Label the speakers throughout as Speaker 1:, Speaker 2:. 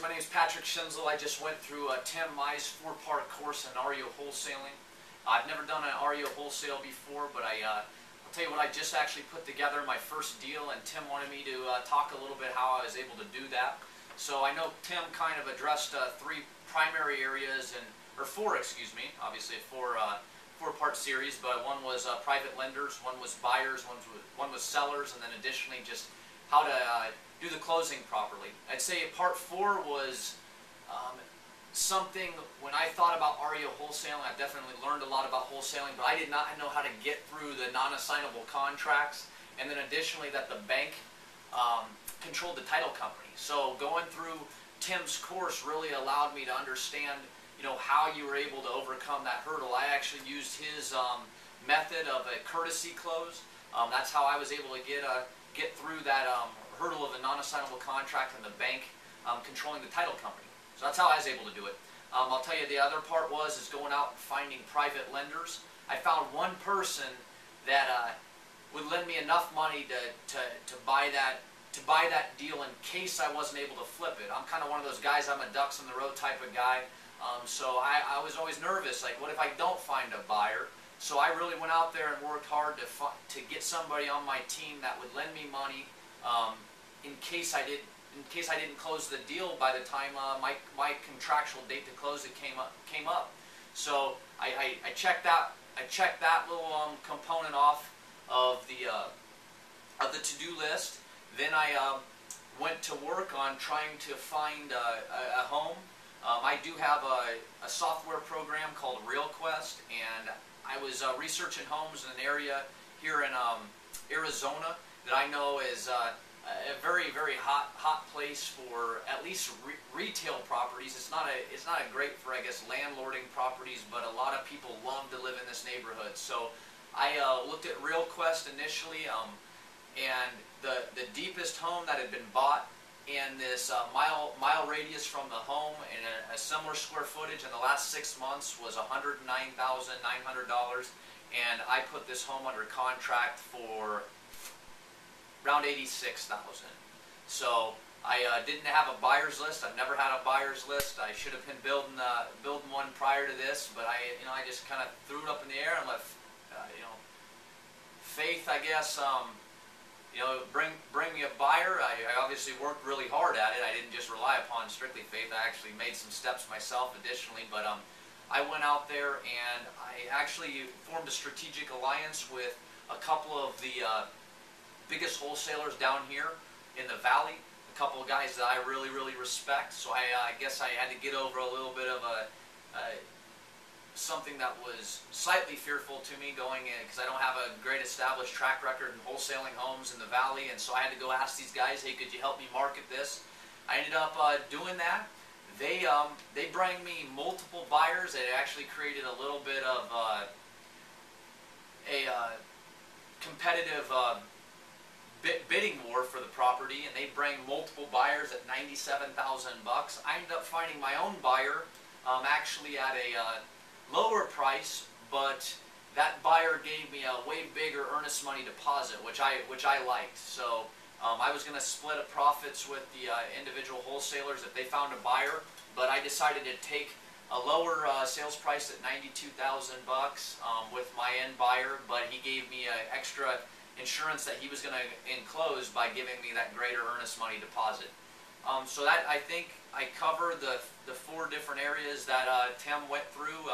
Speaker 1: my name is Patrick Schinzel. I just went through Tim Mai's 4-part course in REO wholesaling. I've never done an REO wholesale before, but I'll tell you what, I just actually put together my first deal, and Tim wanted me to talk a little bit how I was able to do that. So I know Tim kind of addressed 3 primary areas, or 4, excuse me, obviously a 4-part series, but one was private lenders, one was buyers, one was sellers, and then additionally just how to do the closing properly. I'd say part 4 was something, when I thought about REO wholesaling, I definitely learned a lot about wholesaling, but I did not know how to get through the non-assignable contracts, and then additionally that the bank controlled the title company. So going through Tim's course really allowed me to understand, you know, how you were able to overcome that hurdle. I actually used his method of a courtesy close. That's how I was able to get through that hurdle of a non-assignable contract and the bank controlling the title company. So that's how I was able to do it. I'll tell you the other part is going out and finding private lenders. I found one person that would lend me enough money to buy that deal in case I wasn't able to flip it. I'm kind of one of those guys, I'm a ducks in the road type of guy. So I was always nervous, like what if I don't find a buyer? So I really went out there and worked hard to get somebody on my team that would lend me money in case I didn't close the deal by the time my contractual date to close it came up. So I checked that little component off of the to-do list. Then I went to work on trying to find a home. I do have a software program called RealQuest, and I was researching homes in an area here in Arizona that I know is a very, very hot place for at least retail properties. It's not a great for, I guess, landlording properties, but a lot of people love to live in this neighborhood. So I looked at RealQuest initially, and the deepest home that had been bought in this mile radius from the home and a similar square footage in the last 6 months was $109,900, and I put this home under contract for around $86,000. So I didn't have a buyer's list. I've never had a buyer's list. I should have been building one prior to this, but I just kind of threw it up in the air and let faith, I guess, bring me a buyer. I obviously worked really hard at it. I didn't just rely upon strictly faith. I actually made some steps myself additionally, but I went out there and I actually formed a strategic alliance with a couple of the biggest wholesalers down here in the valley, a couple of guys that I really, really respect. So I guess I had to get over a little bit of something that was slightly fearful to me going in, because I don't have a great established track record in wholesaling homes in the valley, and so I had to go ask these guys, hey, could you help me market this? I ended up doing that. They bring me multiple buyers. It actually created a little bit of a competitive bidding war for the property, and they bring multiple buyers at $97,000. I ended up finding my own buyer actually at a lower price, but that buyer gave me a way bigger earnest money deposit, which I liked. So I was going to split up profits with the individual wholesalers if they found a buyer, but I decided to take a lower sales price at $92,000 with my end buyer, but he gave me extra insurance that he was going to enclose by giving me that greater earnest money deposit. So that, I think I covered the 4 different areas that Tim went through.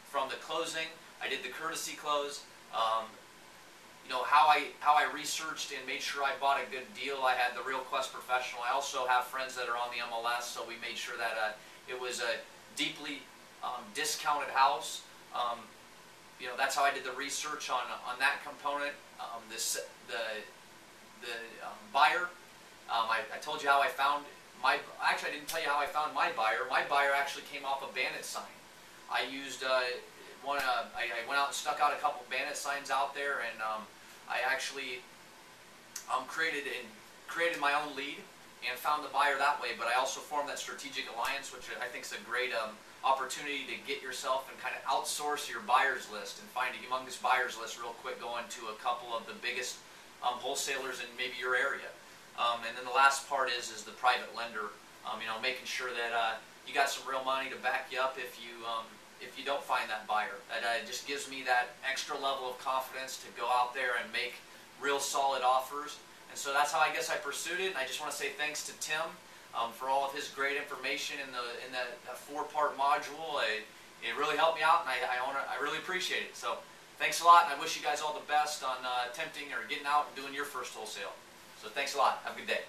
Speaker 1: From the closing, I did the courtesy close. How I researched and made sure I bought a good deal. I had the RealQuest professional. I also have friends that are on the MLS, so we made sure that it was a deeply discounted house. That's how I did the research on that component. The buyer. I told you how I found actually I didn't tell you how I found my buyer. My buyer actually came off a bandit sign. I used I went out and stuck out a couple bandit signs out there, and I actually created my own lead and found the buyer that way. But I also formed that strategic alliance, which I think is a great opportunity to get yourself and kind of outsource your buyer's list and find a humongous buyer's list real quick, going to a couple of the biggest wholesalers in maybe your area. And then the last part is the private lender You know, making sure that you got some real money to back you up if you don't find that buyer. That just gives me that extra level of confidence to go out there and make real solid offers. And so that's how I guess I pursued it. And I just want to say thanks to Tim for all of his great information in that 4-part module. It really helped me out, and I really appreciate it. So thanks a lot, and I wish you guys all the best on attempting or getting out and doing your first wholesale. So thanks a lot. Have a good day.